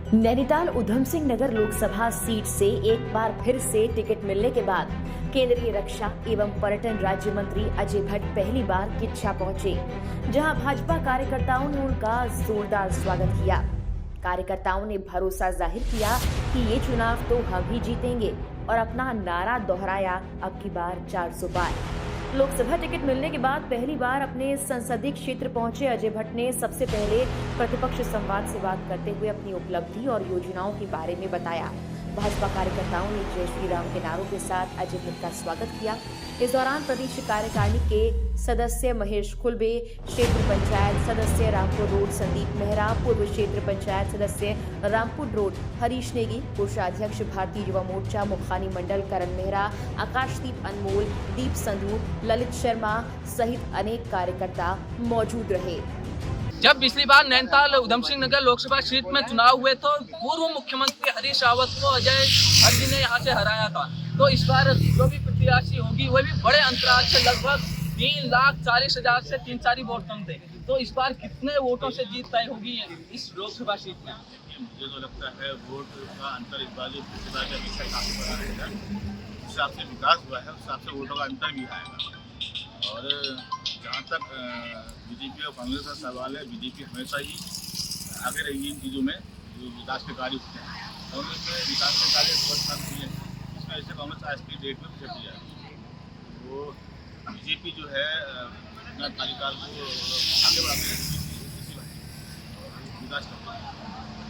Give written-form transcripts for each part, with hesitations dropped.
Nainital Udham Singh Nagar Lok Sabha seat से एक बार फिर से टिकट मिलने के बाद केंद्रीय रक्षा एवं पर्यटन राज्य मंत्री अजय भट्ट पहली बार किच्छा पहुंचे, जहां भाजपा कार्यकर्ताओं ने उनका जोरदार स्वागत किया। कार्यकर्ताओं ने भरोसा जाहिर किया कि ये चुनाव तो हम ही जीतेंगे और अपना नारा दोहराया, अब की बार 400 पार। लोकसभा टिकट मिलने के बाद पहली बार अपने संसदीय क्षेत्र पहुंचे अजय भट्ट ने सबसे पहले प्रतिपक्ष संवाद से बात करते हुए अपनी उपलब्धि और योजनाओं के बारे में बताया। भाजपा कार्यकर्ताओं ने जय श्री राम के नारों के साथ अजय भट्ट का स्वागत किया। इस दौरान प्रदेश कार्यकारिणी के सदस्य महेश खुलबे, क्षेत्र पंचायत सदस्य रामपुर रोड संदीप मेहरा, पूर्व क्षेत्र पंचायत सदस्य रामपुर रोड हरीश नेगी, कोषाध्यक्ष भारतीय युवा मोर्चा मुखानी मंडल करण मेहरा, आकाशदीप अनमोल, दीप संधू, ललित शर्मा सहित अनेक कार्यकर्ता मौजूद रहे। जब पिछली बार नैनीताल उधम सिंह नगर लोकसभा सीट में चुनाव हुए तो पूर्व मुख्यमंत्री हरीश रावत को अजय भट्ट जी ने यहाँ से हराया था। तो इस बार जो भी प्रत्याशी होगी वह भी बड़े अंतराल से लगभग 3,40,000 से 3-4 वोट कम थे। तो इस बार कितने वोटों से जीत तय होगी इस लोकसभा सीट में? मुझे तो लगता है वोट का अंतर इस बार जो पिछली बार के अपेक्षा काफी बड़ा रहेगा। जिस हिसाब से विकास हुआ है उस हिसाब से वोटों का अंतर भी आएगा। और जहाँ तक बीजेपी और कांग्रेस का सवाल है, बीजेपी हमेशा ही आगे रही इन चीज़ों में जो विकास के कार्य होते हैं। कांग्रेस में विकास के कार्य बहुत कम किए हैं, इसमें ऐसे कांग्रेस आज की डेट में पिछड़ गया है। वो बीजेपी जो है अपना कार्यकाल को आगे बढ़ाते हैं, विकास करते हैं।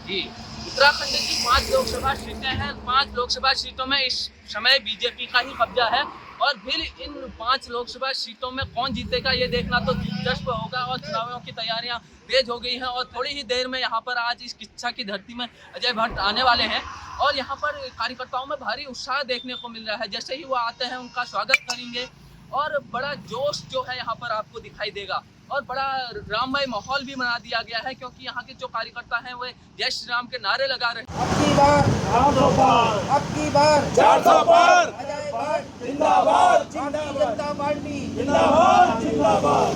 जी, उत्तराखंड की 5 लोकसभा सीटें हैं। 5 लोकसभा सीटों में इस समय बीजेपी का ही कब्जा है और फिर इन 5 लोकसभा सीटों में कौन जीतेगा ये देखना तो दिलचस्प होगा। और चुनावों की तैयारियां तेज हो गई हैं और थोड़ी ही देर में यहाँ पर आज इस किच्छा की धरती में अजय भट्ट आने वाले हैं और यहाँ पर कार्यकर्ताओं में भारी उत्साह देखने को मिल रहा है। जैसे ही वो आते हैं उनका स्वागत करेंगे और बड़ा जोश जो है यहाँ पर आपको दिखाई देगा और बड़ा राममय माहौल भी बना दिया गया है, क्योंकि यहाँ के जो कार्यकर्ता हैं वे जय श्री राम के नारे लगा रहे हैं। अब की बार 400 पार, अब की बार 400 पार, अजय भट्ट जिंदाबाद, जनता पार्टी जिंदाबाद, जिंदाबाद।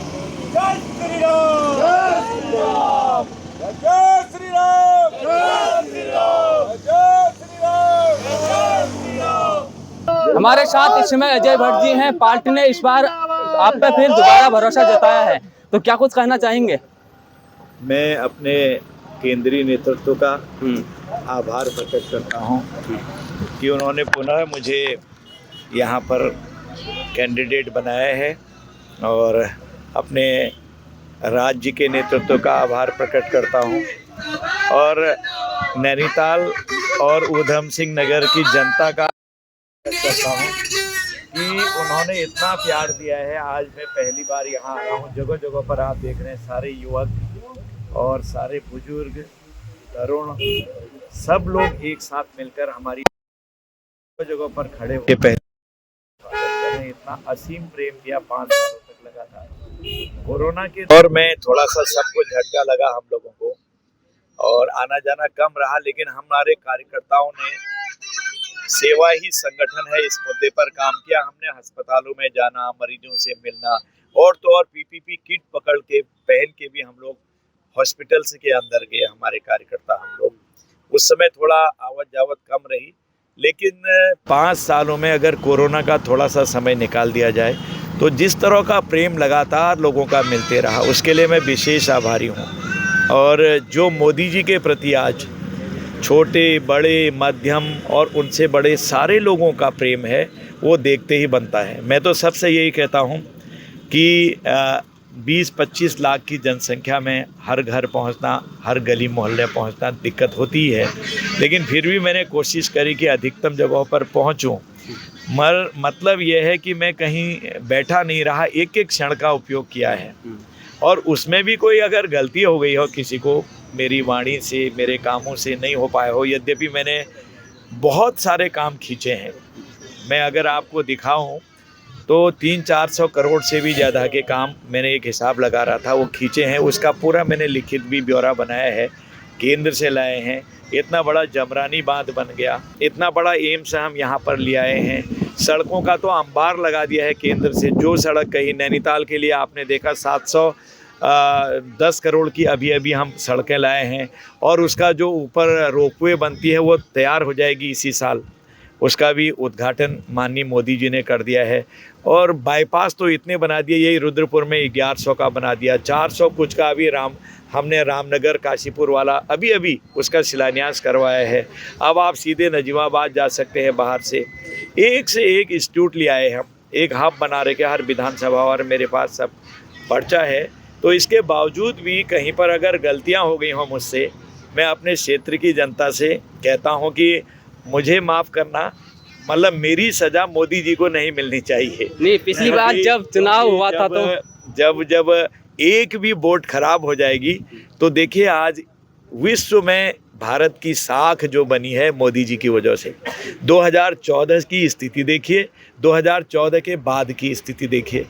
जय श्री राम, जय श्री राम, जय श्री राम, जय श्री राम, जय श्री राम, जय श्री राम। हमारे साथ इस समय अजय भट्ट जी हैं। पार्टी ने इस बार आप पे फिर दोबारा भरोसा जताया है, तो क्या कुछ कहना चाहेंगे? मैं अपने केंद्रीय नेतृत्व का आभार प्रकट करता हूं कि उन्होंने पुनः मुझे यहाँ पर कैंडिडेट बनाया है और अपने राज्य के नेतृत्व का आभार प्रकट करता हूं और नैनीताल और उधम सिंह नगर की जनता का करता हूं कि उन्होंने इतना प्यार दिया है। आज मैं पहली बार यहाँ आया हूँ। जगह जगह पर आप देख रहे हैं सारे युवक और सारे बुजुर्ग, तरुण, सब लोग एक साथ मिलकर हमारी जगह पर खड़े होकर पहले इतना असीम प्रेम दिया 5 सालों तक लगातार। कोरोना के दौर में थोड़ा सा सबको झटका लगा हम लोगों को और आना जाना कम रहा, लेकिन हमारे कार्यकर्ताओं ने सेवा ही संगठन है इस मुद्दे पर काम किया। हमने अस्पतालों में जाना, मरीजों से मिलना और तो और पीपीपी किट पकड़ के पहन के भी हम लोग हॉस्पिटल्स के अंदर गए। हमारे कार्यकर्ता हम लोग उस समय थोड़ा आवत जावत कम रही, लेकिन 5 सालों में अगर कोरोना का थोड़ा सा समय निकाल दिया जाए तो जिस तरह का प्रेम लगातार लोगों का मिलते रहा, उसके लिए मैं विशेष आभारी हूँ। और जो मोदी जी के प्रति आज छोटे बड़े मध्यम और उनसे बड़े सारे लोगों का प्रेम है, वो देखते ही बनता है। मैं तो सबसे यही कहता हूँ कि 20-25 लाख की जनसंख्या में हर घर पहुँचना, हर गली मोहल्ले पहुँचना दिक्कत होती है, लेकिन फिर भी मैंने कोशिश करी कि अधिकतम जगहों पर पहुँचूँ। मतलब यह है कि मैं कहीं बैठा नहीं रहा, एक एक क्षण का उपयोग किया है और उसमें भी कोई अगर गलती हो गई हो किसी को, मेरी वाणी से, मेरे कामों से नहीं हो पाया हो, यद्यपि मैंने बहुत सारे काम खींचे हैं। मैं अगर आपको दिखाऊं तो 300-400 करोड़ से भी ज़्यादा के काम मैंने एक हिसाब लगा रहा था, वो खींचे हैं। उसका पूरा मैंने लिखित भी ब्यौरा बनाया है, केंद्र से लाए हैं। इतना बड़ा जमरानी बांध बन गया, इतना बड़ा एम्स हम यहाँ पर ले आए हैं। सड़कों का तो अंबार लगा दिया है केंद्र से। जो सड़क कहीं नैनीताल के लिए आपने देखा 700 10 करोड़ की अभी अभी हम सड़कें लाए हैं, और उसका जो ऊपर रोपवे बनती है वो तैयार हो जाएगी इसी साल, उसका भी उद्घाटन माननीय मोदी जी ने कर दिया है। और बाईपास तो इतने बना दिए, यही रुद्रपुर में 1100 का बना दिया, 400 कुछ का अभी हमने रामनगर काशीपुर वाला अभी उसका शिलान्यास करवाया है। अब आप सीधे नजीमाबाद जा सकते हैं बाहर से, एक से एक इंस्टीट्यूट ले आए हम, एक हब बना रहे हर विधानसभा, और मेरे पास सब पर्चा है। तो इसके बावजूद भी कहीं पर अगर गलतियां हो गई हों मुझसे, मैं अपने क्षेत्र की जनता से कहता हूं कि मुझे माफ़ करना, मतलब मेरी सज़ा मोदी जी को नहीं मिलनी चाहिए। नहीं, पिछली बार जब चुनाव हुआ था तो जब एक भी वोट खराब हो जाएगी तो देखिए आज विश्व में भारत की साख जो बनी है मोदी जी की वजह से। 2014 की स्थिति देखिए, 2014 के बाद की स्थिति देखिए।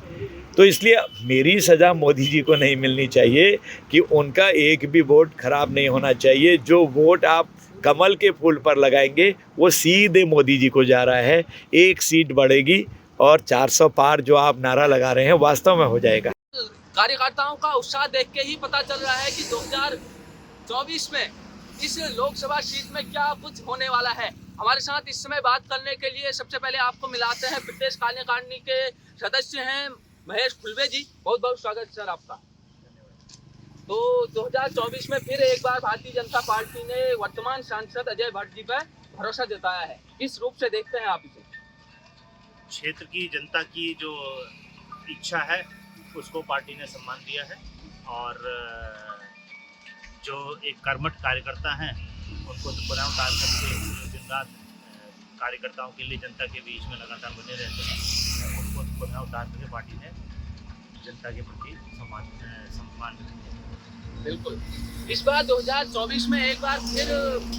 तो इसलिए मेरी सज़ा मोदी जी को नहीं मिलनी चाहिए कि उनका एक भी वोट खराब नहीं होना चाहिए। जो वोट आप कमल के फूल पर लगाएंगे वो सीधे मोदी जी को जा रहा है। एक सीट बढ़ेगी और 400 पार जो आप नारा लगा रहे हैं वास्तव में हो जाएगा। कार्यकर्ताओं का उत्साह देख के ही पता चल रहा है कि 2024 में इस लोकसभा सीट में क्या कुछ होने वाला है। हमारे साथ इस समय बात करने के लिए सबसे पहले आपको मिलाते हैं प्रदेश कार्यकारिणी के सदस्य हैं महेश खुलवे जी। बहुत बहुत स्वागत सर आपका। तो 2024 में फिर एक बार भारतीय जनता पार्टी ने वर्तमान सांसद अजय भट्ट जी पर भरोसा जताया है, किस रूप से देखते हैं आप इसे? क्षेत्र की जनता की जो इच्छा है उसको पार्टी ने सम्मान दिया है, और जो एक कर्मठ कार्यकर्ता हैं उनको तो पुनः उतार करके दिन रात कार्यकर्ताओं के लिए जनता के बीच में लगातार बने रहते हैं, उनको पुनः उतार करके पार्टी ने जनता के प्रति सम्मान बिल्कुल। इस बार 2024 में एक बार फिर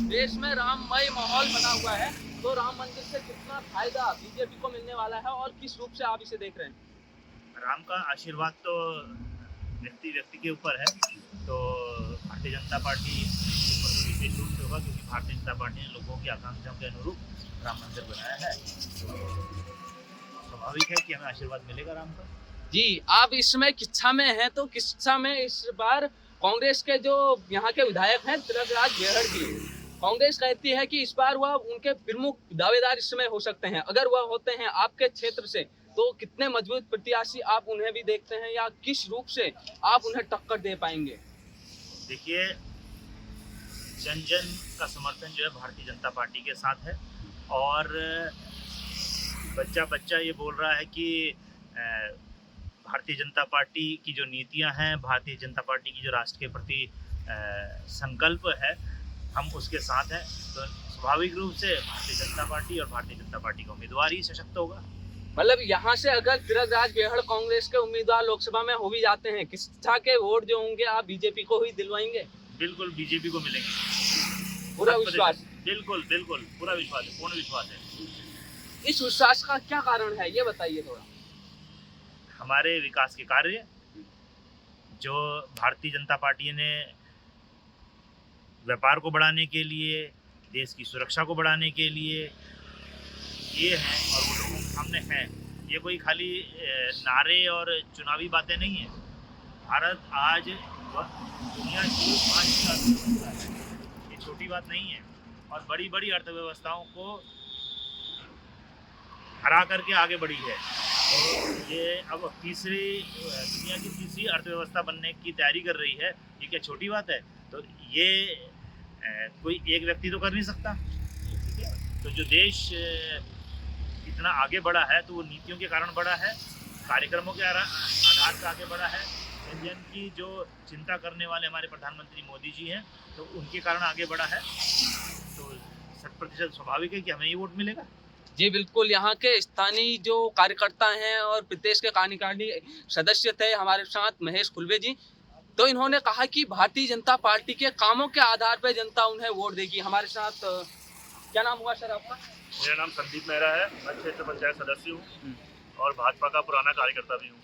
देश में राममय माहौल बना हुआ है, तो राम मंदिर से कितना फायदा बीजेपी को मिलने वाला है और किस रूप से आप इसे देख रहे हैं? राम का आशीर्वाद तो व्यक्ति के ऊपर है, तो भारतीय जनता पार्टी ऊपर तो विशेष रूप से होगा, क्योंकि भारतीय जनता पार्टी ने लोगों की आकांक्षाओं के अनुरूप राम मंदिर बनाया है, तो स्वाभाविक है कि हमें आशीर्वाद मिलेगा राम का। जी, आप इस समय किच्छा में हैं, तो किच्छा में इस बार कांग्रेस के जो यहाँ के विधायक हैं तिलकराज गेहड़ जी, कांग्रेस कहती है कि इस बार वह उनके प्रमुख दावेदार इस समय हो सकते हैं। अगर वह होते हैं आपके क्षेत्र से तो कितने मजबूत प्रत्याशी आप उन्हें भी देखते हैं, या किस रूप से आप उन्हें टक्कर दे पाएंगे? देखिए, जन जन का समर्थन जो है भारतीय जनता पार्टी के साथ है, और बच्चा ये बोल रहा है कि भारतीय जनता पार्टी की जो नीतियां हैं, भारतीय जनता पार्टी की जो राष्ट्र के प्रति संकल्प है, हम उसके साथ हैं, तो स्वाभाविक रूप से भारतीय जनता पार्टी और भारतीय जनता पार्टी का उम्मीदवार ही सशक्त होगा। मतलब यहाँ से अगर तिलकराज गेहड़ कांग्रेस के उम्मीदवार लोकसभा में हो भी जाते हैं, किच्छा के वोट जो होंगे आप बीजेपी को ही दिलवाएंगे? बिल्कुल बीजेपी को मिलेंगे, पूरा विश्वास? बिल्कुल पूरा विश्वास है, पूर्ण विश्वास है। इस विश्वास का क्या कारण है, ये बताइए थोड़ा। हमारे विकास के कार्य जो भारतीय जनता पार्टी ने व्यापार को बढ़ाने के लिए, देश की सुरक्षा को बढ़ाने के लिए ये हैं, और वो लोगों के सामने हैं। ये कोई खाली नारे और चुनावी बातें नहीं है। भारत आज दुनिया की 5वीं अर्थव्यवस्था है, ये छोटी बात नहीं है, और बड़ी बड़ी अर्थव्यवस्थाओं को हरा करके आगे बढ़ी है। तो ये अब दुनिया की तीसरी अर्थव्यवस्था बनने की तैयारी कर रही है। ये क्या छोटी बात है? तो ये कोई एक व्यक्ति तो कर नहीं सकता, ठीक है? तो जो देश इतना आगे बढ़ा है तो वो नीतियों के कारण बढ़ा है, कार्यक्रमों के आधार पर आगे बढ़ा है। जन जन की जो चिंता करने वाले हमारे प्रधानमंत्री मोदी जी हैं, तो उनके कारण आगे बढ़ा है। तो 100% स्वाभाविक है कि हमें ये वोट मिलेगा। जी बिल्कुल, यहाँ के स्थानीय जो कार्यकर्ता हैं और प्रदेश के कार्यकारिणी सदस्य थे हमारे साथ महेश खुलवे जी, तो इन्होंने कहा कि भारतीय जनता पार्टी के कामों के आधार पर जनता उन्हें वोट देगी। हमारे साथ क्या नाम हुआ सर आपका? मेरा नाम संदीप मेहरा है, मैं क्षेत्र पंचायत सदस्य हूँ और भाजपा का पुराना कार्यकर्ता भी हूँ।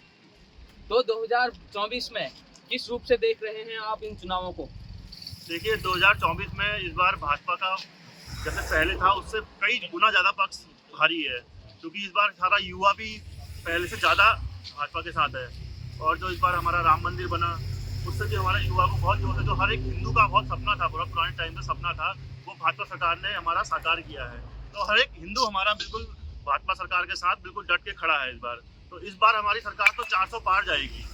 तो 2024 में किस रूप से देख रहे हैं आप इन चुनावों को? देखिए, 2024 में इस बार भाजपा का जैसे पहले था उससे कई गुना ज़्यादा पक्ष भारी है, क्योंकि इस बार सारा युवा भी पहले से ज़्यादा भाजपा के साथ है। और जो इस बार हमारा राम मंदिर बना, उससे भी हमारे युवा को बहुत जोश है। जो हर एक हिंदू का बहुत सपना था, पूरा पुराने टाइम में सपना था, वो भाजपा सरकार ने हमारा साकार किया है। तो हर एक हिंदू हमारा बिल्कुल भाजपा सरकार के साथ बिल्कुल डट के खड़ा है इस बार। तो इस बार हमारी सरकार तो 400 पार जाएगी।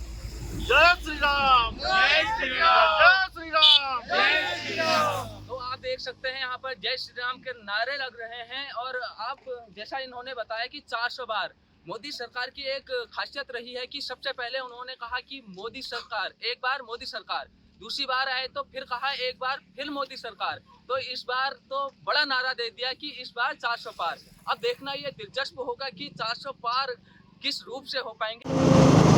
जय श्री राम, जय श्री राम, जय श्री राम, जय श्री राम। तो आप देख सकते हैं यहाँ पर जय श्री राम के नारे लग रहे हैं। और आप जैसा इन्होंने बताया कि 400 बार मोदी सरकार की एक खासियत रही है कि सबसे पहले उन्होंने कहा कि मोदी सरकार, एक बार मोदी सरकार, दूसरी बार आए तो फिर कहा एक बार फिर मोदी सरकार। तो इस बार तो बड़ा नारा दे दिया कि इस बार 400 पार। अब देखना ये दिलचस्प होगा कि 400 पार किस रूप से हो पाएंगे।